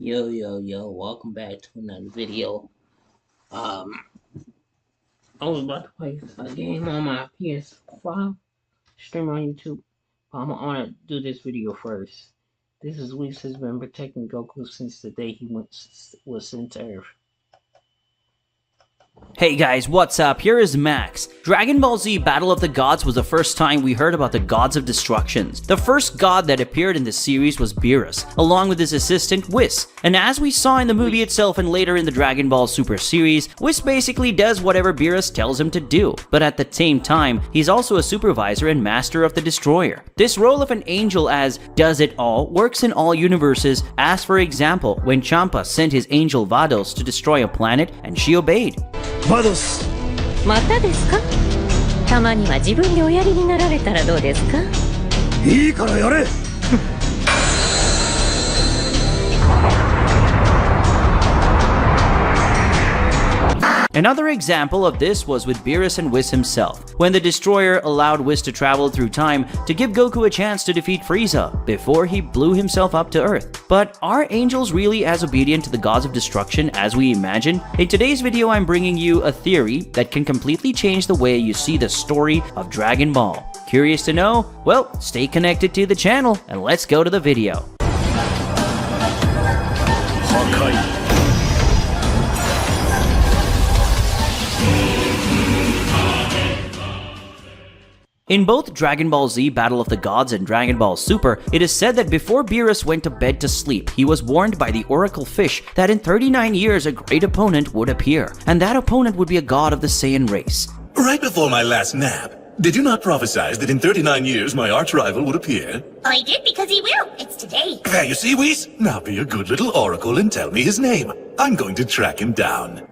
Yo, welcome back to another video. I was about to play a game on my PS5, stream on YouTube, but I'm gonna do this video first. This is Whis has been protecting Goku since the day he was sent to Earth. Hey guys, what's up? Here is Max. Dragon Ball Z Battle of the Gods was the first time we heard about the Gods of Destructions. The first god that appeared in this series was BEERUS, along with his assistant Whis. And as we saw in the movie itself and later in the Dragon Ball Super series, Whis basically does whatever BEERUS tells him to do. But at the same time, he's also a supervisor and master of the Destroyer. This role of an angel as does it all works in all universes, as for example, when Champa sent his angel Vados to destroy a planet and she obeyed. バドスまたですか？たまには自分でおやりになられたらどうですか？いいからやれ Another example of this was with BEERUS and Whis himself, when the Destroyer allowed Whis to travel through time to give Goku a chance to defeat Frieza before he blew himself up to Earth. But are angels really as obedient to the gods of destruction as we imagine? In today's video, I'm bringing you a theory that can completely change the way you see the story of Dragon Ball. Curious to know? Well, stay connected to the channel and let's go to the video. In both Dragon Ball Z Battle of the Gods and Dragon Ball Super, it is said that before BEERUS went to bed to sleep, he was warned by the Oracle Fish that in 39 years a great opponent would appear, and that opponent would be a god of the Saiyan race. Right before my last nap, did you not prophesy that in 39 years my arch-rival would appear? I did because he will. It's today. There you see, Whis? Now be a good little oracle and tell me his name. I'm going to track him down.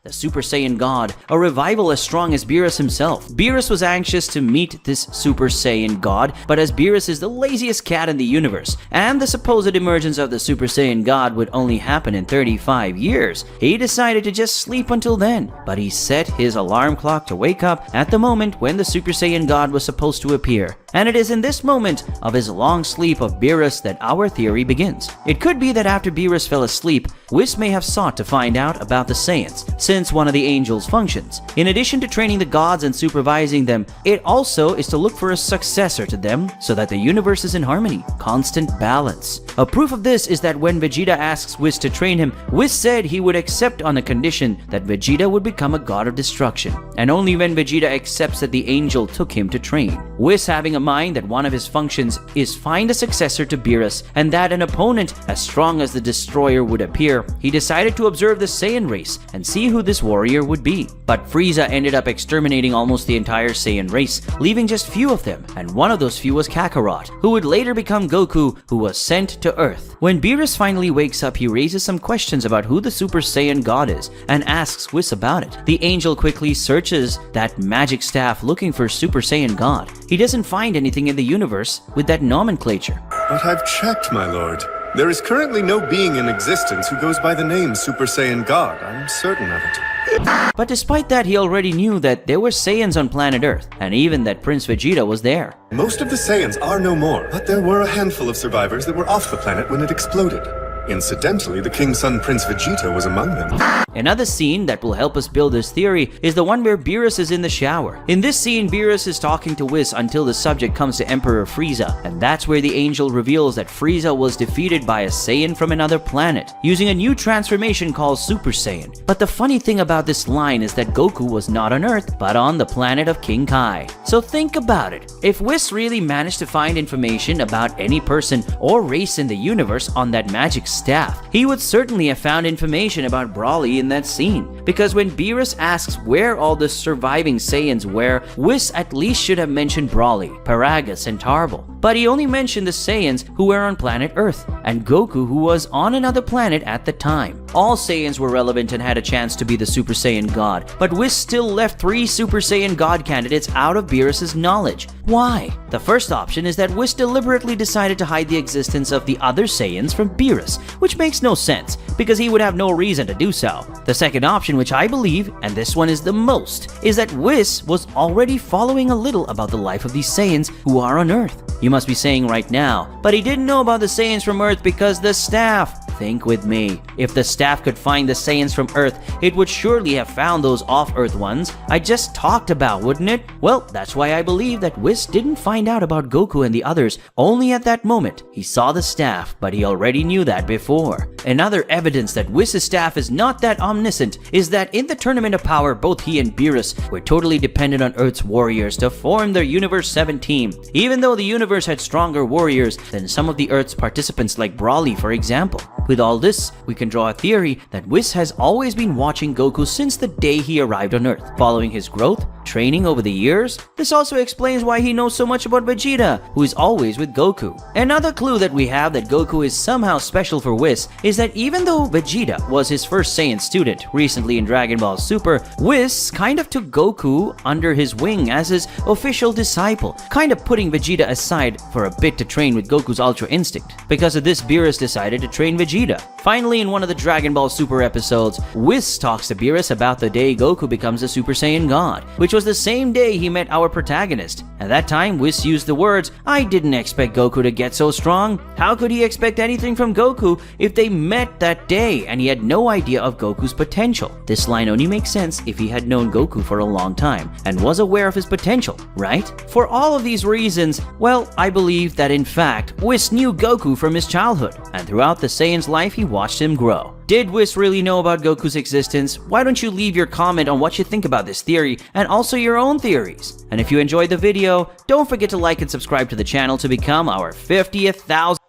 The Super Saiyan God, a rival as strong as BEERUS himself. BEERUS was anxious to meet this Super Saiyan God, but as BEERUS is the laziest cat in the universe, and the supposed emergence of the Super Saiyan God would only happen in 35 years, he decided to just sleep until then. But he set his alarm clock to wake up at the moment when the Super Saiyan God was supposed to appear. And it is in this moment of his long sleep of BEERUS that our theory begins. It could be that after BEERUS fell asleep, Whis may have sought to find out about the Saiyans, since one of the angels' functions. In addition to training the gods and supervising them, it also is to look for a successor to them so that the universe is in harmony, constant balance. A proof of this is that when Vegeta asks Whis to train him, Whis said he would accept on the condition that Vegeta would become a god of destruction, and only when Vegeta accepts that the angel took him to train. Whis, having a mind that one of his functions is find a successor to BEERUS and that an opponent as strong as the Destroyer would appear, he decided to observe the Saiyan race and see who this warrior would be. But Frieza ended up exterminating almost the entire Saiyan race, leaving just few of them, and one of those few was Kakarot, who would later become Goku, who was sent to Earth. When BEERUS finally wakes up, he raises some questions about who the Super Saiyan God is and asks Whis about it. The angel quickly searches that magic staff looking for Super Saiyan God. He doesn't find anything in the universe with that nomenclature. But I've checked, my lord. There is currently no being in existence who goes by the name Super Saiyan God. I'm certain of it. But despite that, he already knew that there were Saiyans on planet Earth, and even that Prince Vegeta was there. Most of the Saiyans are no more, but there were a handful of survivors that were off the planet when it exploded. Incidentally, the King's son Prince Vegeta was among them. Another scene that will help us build this theory is the one where BEERUS is in the shower. In this scene, BEERUS is talking to Whis until the subject comes to Emperor Frieza, and that's where the angel reveals that Frieza was defeated by a Saiyan from another planet, using a new transformation called Super Saiyan. But the funny thing about this line is that Goku was not on Earth, but on the planet of King Kai. So think about it. If Whis really managed to find information about any person or race in the universe on that magic staff, he would certainly have found information about Broly in that scene. Because when BEERUS asks where all the surviving Saiyans were, Whis at least should have mentioned Broly, Paragus, and Tarbell. But he only mentioned the Saiyans who were on planet Earth, and Goku who was on another planet at the time. All Saiyans were relevant and had a chance to be the Super Saiyan God, but Whis still left 3 Super Saiyan God candidates out of BEERUS' knowledge. Why? The first option is that Whis deliberately decided to hide the existence of the other Saiyans from BEERUS, which makes no sense, because he would have no reason to do so. The second option, which I believe, and this one is the most, is that Whis was already following a little about the life of these Saiyans who are on Earth. You must be saying right now, but he didn't know about the Saiyans from Earth because the staff. Think with me. If the staff could find the Saiyans from Earth, it would surely have found those off-Earth ones I just talked about, wouldn't it? Well, that's why I believe that Whis didn't find out about Goku and the others only at that moment. He saw the staff, but he already knew that before. Another evidence that Whis' staff is not that omniscient is that in the Tournament of Power, both he and BEERUS were totally dependent on Earth's warriors to form their Universe 7 team, even though the universe had stronger warriors than some of the Earth's participants like Brawly, for example. With all this, we can draw a theory that Whis has always been watching Goku since the day he arrived on Earth, following his growth, training over the years. This also explains why he knows so much about Vegeta, who is always with Goku. Another clue that we have that Goku is somehow special for Whis is that even though Vegeta was his first Saiyan student recently in Dragon Ball Super, Whis kind of took Goku under his wing as his official disciple, kind of putting Vegeta aside for a bit to train with Goku's Ultra Instinct. Because of this, BEERUS decided to train Vegeta. Finally, in one of the Dragon Ball Super episodes, Whis talks to BEERUS about the day Goku becomes a Super Saiyan God, which was the same day he met our protagonist. At that time, Whis used the words, "I didn't expect Goku to get so strong. How could he expect anything from Goku if they met that day and he had no idea of Goku's potential?" This line only makes sense if he had known Goku for a long time and was aware of his potential, right? For all of these reasons, well, I believe that in fact, Whis knew Goku from his childhood, and throughout the Saiyan's life, he watched him grow. Did Whis really know about Goku's existence? Why don't you leave your comment on what you think about this theory and also your own theories? And if you enjoyed the video, don't forget to like and subscribe to the channel to become our 50th thousand.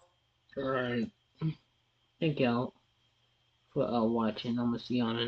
Alright. Thank y'all for watching. I'm gonna see y'all in